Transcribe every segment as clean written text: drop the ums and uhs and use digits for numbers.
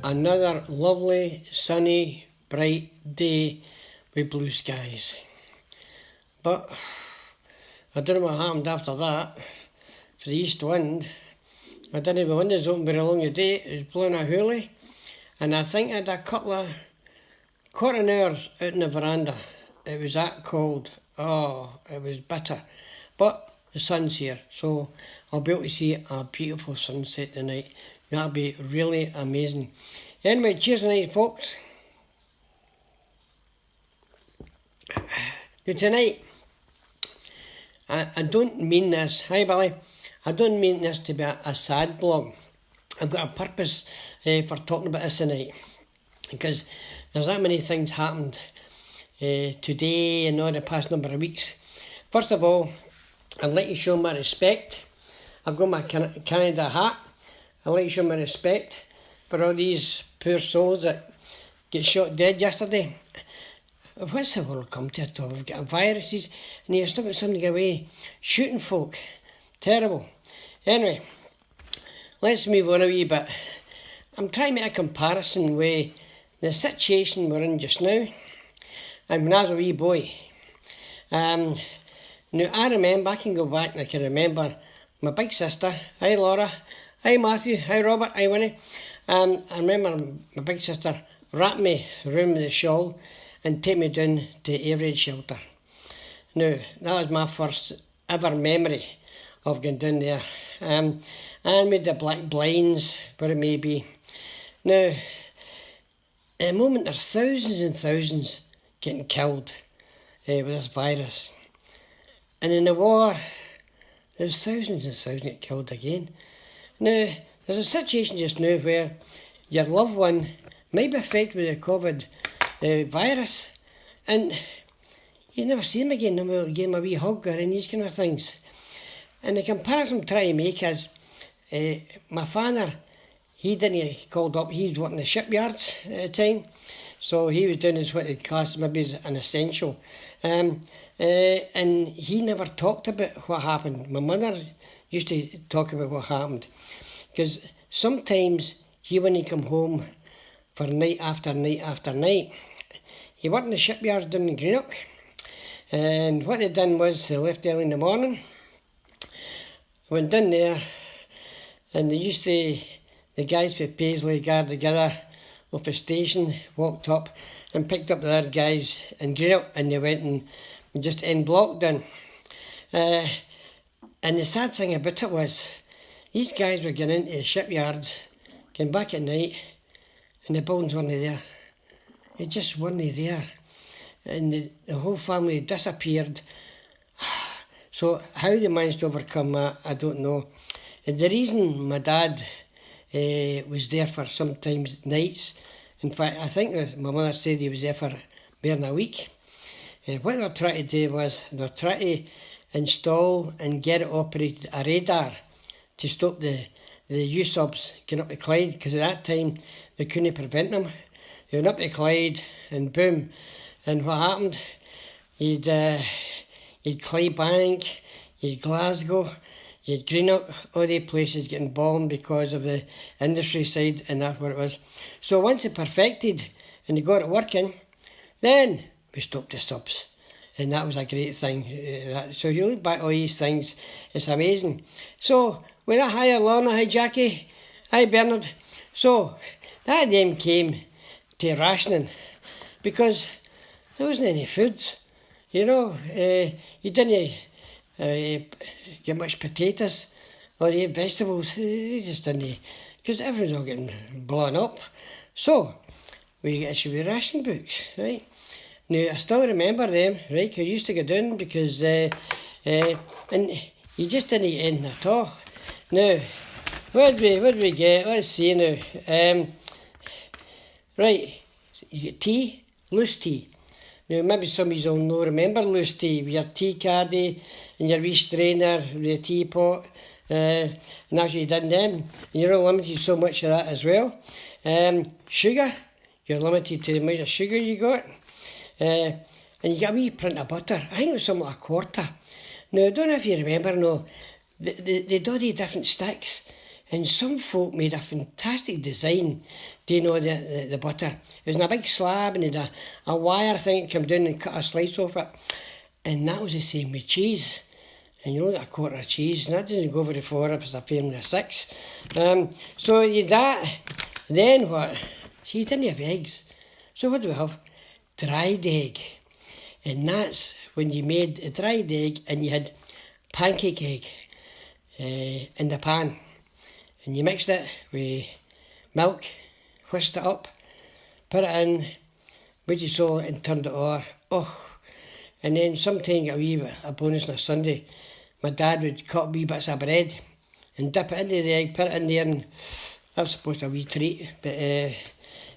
Another lovely, sunny, bright day with blue skies. But I don't know what happened after that. For the east wind, I didn't have the windows open very long a day. It was blowing a hoolie, and I think I had a couple of quarter hours out in the veranda. It was that cold. Oh, it was bitter. But the sun's here, so I'll be able to see a beautiful sunset tonight. That'll be really amazing. Anyway, cheers tonight, folks. Now tonight, I don't mean this. Hi, Billy. I don't mean this to be a sad blog. I've got a purpose for talking about this tonight, because there's that many things happened today and over the past number of weeks. First of all, I'd like to show my respect. I've got my Canada hat. I'd like to show my respect for all these poor souls that get shot dead yesterday. What's the world come to at all? We've got viruses and you've still got something away shooting folk. Terrible. Anyway, let's move on a wee bit. I'm trying to make a comparison with the situation we're in just now and when I was a wee boy. Now I remember, I can go back and I can remember my big sister. Hi Laura. Hi Matthew. Hi Robert. Hi Winnie. I remember my big sister wrapped me around with a shawl and take me down to Ayrshire shelter. Now, that was my first ever memory of going down there. And with the black blinds, where it may be. Now, at the moment there's thousands and thousands getting killed with this virus. And in the war, there's thousands and thousands get killed again. Now, there's a situation just now where your loved one might be affected with the COVID virus, and you never see him again, no more give him a wee hug or any these kind of things. And the comparison I'm trying to make is, my father, he didn't get called up, he was working in the shipyards at the time, so he was doing as what they class maybe as an essential. And he never talked about what happened. My mother used to talk about what happened, because sometimes he wouldn't come home for night after night after night. He worked in the shipyards down in Greenock, and what they done was they left early in the morning, went down there, and they used to, the guys from Paisley gathered together off the station, walked up and picked up the other guys in Greenock, and they went and just end block down. And the sad thing about it was, these guys were getting into the shipyards, came back at night, and the buildings weren't there. They just weren't there. And the whole family disappeared. So how they managed to overcome that, I don't know. And the reason my dad was there for sometimes nights, in fact, I think my mother said he was there for more than a week. What they were trying to do was, they were trying to install and get it operated a radar to stop the U-subs getting up the Clyde, because at that time they couldn't prevent them. They went up the Clyde and boom. And what happened? You'd Clydebank, you'd Glasgow, you'd Greenock, all the places getting bombed because of the industry side, and that's what it was. So once it perfected and they got it working, then we stopped the subs. And that was a great thing. So you look back at all these things, it's amazing. So, with that, hi Lorna, hi Jackie, hi Bernard. So, that then came to rationing, because there wasn't any foods. You know, you didn't get much potatoes or eat vegetables. You just didn't, because everyone's all getting blown up. So, we issued with ration books, right? Now, I still remember them, right, 'cause I used to go down because, and you just didn't eat anything at all. Now, what did we get? Let's see now. Right, you get tea, loose tea. Now, maybe some of you will know, remember loose tea, with your tea caddy and your wee strainer, with your teapot, and that's what you did then. And you're all limited to so much of that as well. Sugar, you're limited to the amount of sugar you got. And you get a wee print of butter. I think it was something like a quarter. Now, I don't know if you remember, no, they do the different sticks. And some folk made a fantastic design, do you know, the butter. It was in a big slab and it had a wire thing that came down and cut a slice off it. And that was the same with cheese. And you know, a quarter of cheese, and that doesn't go very far if it's a family of 6. So you that, then what? See, you didn't have eggs. So what do we have? Dried egg. And that's when you made a dried egg and you had pancake egg in the pan. And you mixed it with milk, whisked it up, put it in, what you saw and turned it over. Oh, and then sometimes a wee bit, a bonus on a Sunday, my dad would cut wee bits of bread and dip it into the egg, put it in there, and that was supposed to be a wee treat. But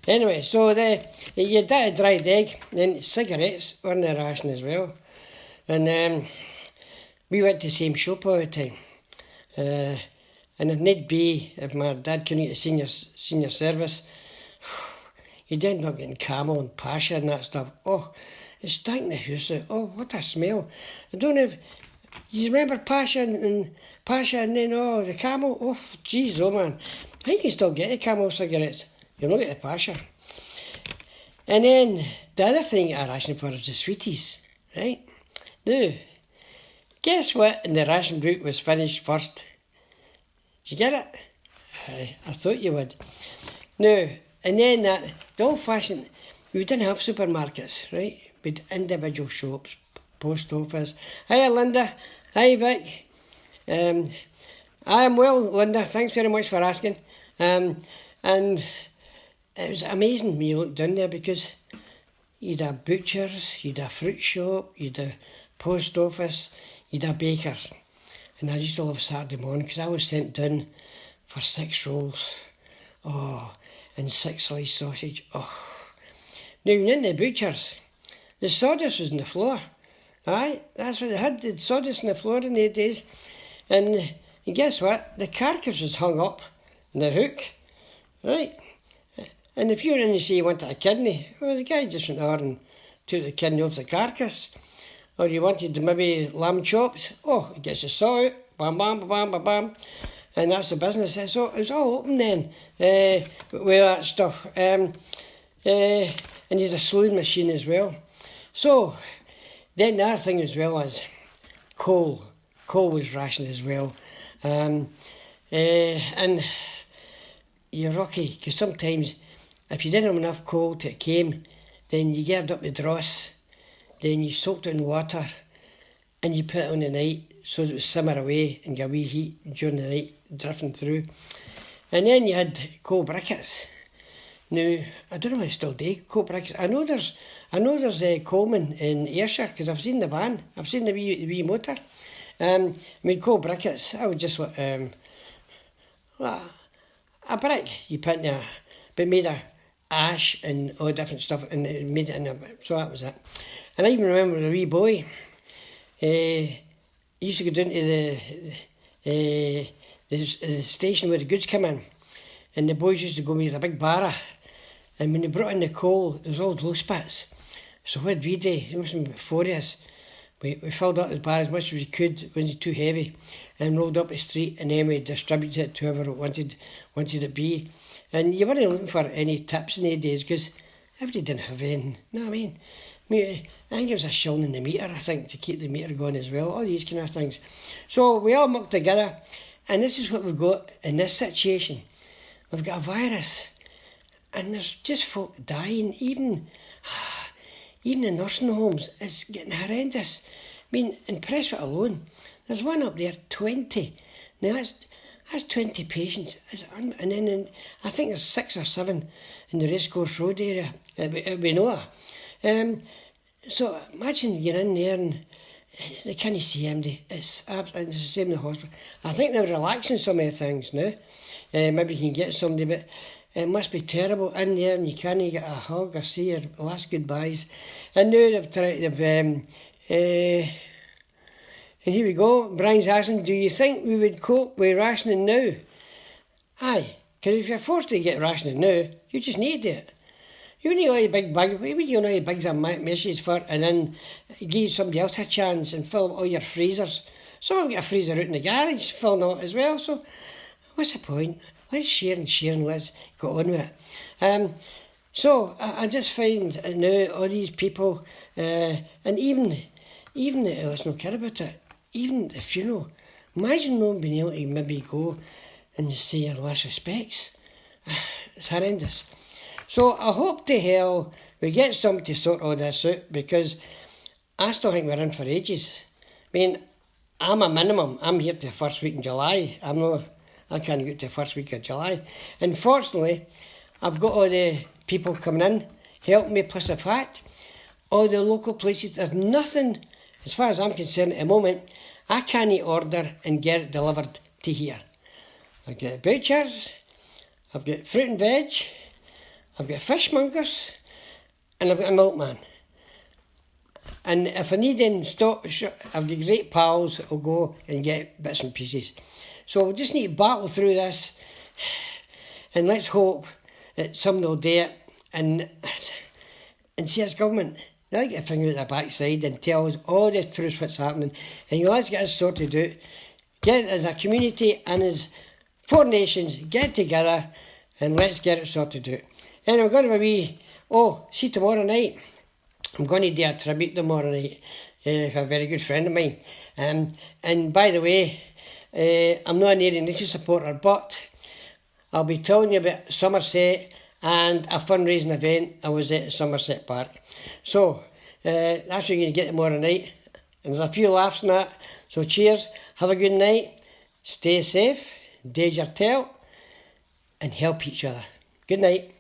anyway, so you did a dried egg, then cigarettes were in the ration as well. And we went to the same shop all the time. And if need be, if my dad couldn't get senior service, you'd end up getting Camel and Pasha and that stuff. Oh, it stank the house out. Oh, what a smell. I don't know if you remember Pasha and then, oh, the Camel. Oh, jeez, oh man. I can still get the Camel cigarettes. You'll not get the Pasha. And then the other thing I rationed for was the sweeties, right? Now, guess what in the ration book was finished first? Did you get it? I thought you would. Now, and then the old-fashioned, we didn't have supermarkets, right? We had individual shops, post office. Hiya, Linda. Hi, Vic. I am well, Linda. Thanks very much for asking. And it was amazing when you looked down there because you'd have butchers, you'd have fruit shop, you'd have post office, you'd have bakers. And I used to love Saturday morning because I was sent down for 6 rolls. Oh, and 6 sliced sausage. Oh. Now, when in the butchers, the sawdust was on the floor. Aye, that's what they had, the sawdust on the floor in the days. And guess what? The carcass was hung up in the hook. Right? And if you were in to say you wanted a kidney, well, the guy just went over and took the kidney off the carcass. Or you wanted maybe lamb chops, oh, it gets a saw out, bam, bam, bam, bam, bam, and that's the business. So it was all open then, with that stuff. And you had a slewing machine as well. So, then the other thing as well is coal. Coal was rationed as well. And you're lucky, because sometimes if you didn't have enough coal till it came, then you geared up the dross, then you soaked it in water and you put it on the night so that it would simmer away and get a wee heat during the night drifting through. And then you had coal briquettes. Now, I don't know if I still do coal briquettes. I know there's Coleman in Ayrshire because I've seen the van. I've seen the wee motor. I mean, coal briquettes, I would just a brick you put in there, but made of ash and all different stuff, and it made it in a, so that was it. And I even remember as a wee boy, used to go down to the station where the goods come in, and the boys used to go with a big barra, and when they brought in the coal, there was all low spits. So what did we do? There must have been 4 of us. We filled up the bar as much as we could, it wasn't too heavy, and rolled up the street, and then we distributed it to whoever wanted it to be. And you weren't looking for any tips in the days because everybody didn't have anything. You know what I mean? I think it was £1 in the metre, I think, to keep the metre going as well, all these kind of things. So we all mucked together, and this is what we've got in this situation. We've got a virus, and there's just folk dying, even in nursing homes. It's getting horrendous. I mean, in Prestwick alone, there's one up there, 20. Now that's 20 patients. And then I think there's 6 or 7 in the Racecourse Road area. We know it. So imagine you're in there and they can't see anybody. It's absolutely the same in the hospital. I think they're relaxing some of the things now. Maybe you can get somebody, but it must be terrible in there and you can't get a hug or see your last goodbyes. And now and here we go. Brian's asking, do you think we would cope with rationing now? Aye, because if you're forced to get rationing now, you just need it. You need all your big bags, what would you know all your bags of messages for, and then give somebody else a chance and fill up all your freezers. Some have got a freezer out in the garage filling out as well, so what's the point? Let's share and let's get on with it. So I just find now all these people, and even let's not care about it, even the funeral, imagine not being able to maybe go and say your last respects. It's horrendous. So I hope to hell we get somebody to sort all this out, because I still think we're in for ages. I mean, I'm a minimum. I'm here to the first week in July. I can't get to the first week of July. Unfortunately, I've got all the people coming in, helping me, plus the fact, all the local places, there's nothing, as far as I'm concerned at the moment, I can't order and get it delivered to here. I've got butchers, I've got fruit and veg, I've got fishmongers, and I've got a milkman. And if I need any stock, I've got great pals that'll go and get bits and pieces. So we just need to battle through this, and let's hope that somebody will do it, and see as government, they'll get a finger at the backside and tell us all the truth what's happening, and let's get us sorted out. Get it as a community and as 4 nations, get together and let's get it sorted out. And I'm going to be, see tomorrow night, I'm going to do a tribute tomorrow night for a very good friend of mine. And by the way, I'm not an Area Nation supporter, but I'll be telling you about Somerset and a fundraising event I was at Somerset Park. So, that's what you're going to get tomorrow night. And there's a few laughs in that. So cheers, have a good night, stay safe, do your tell, and help each other. Good night.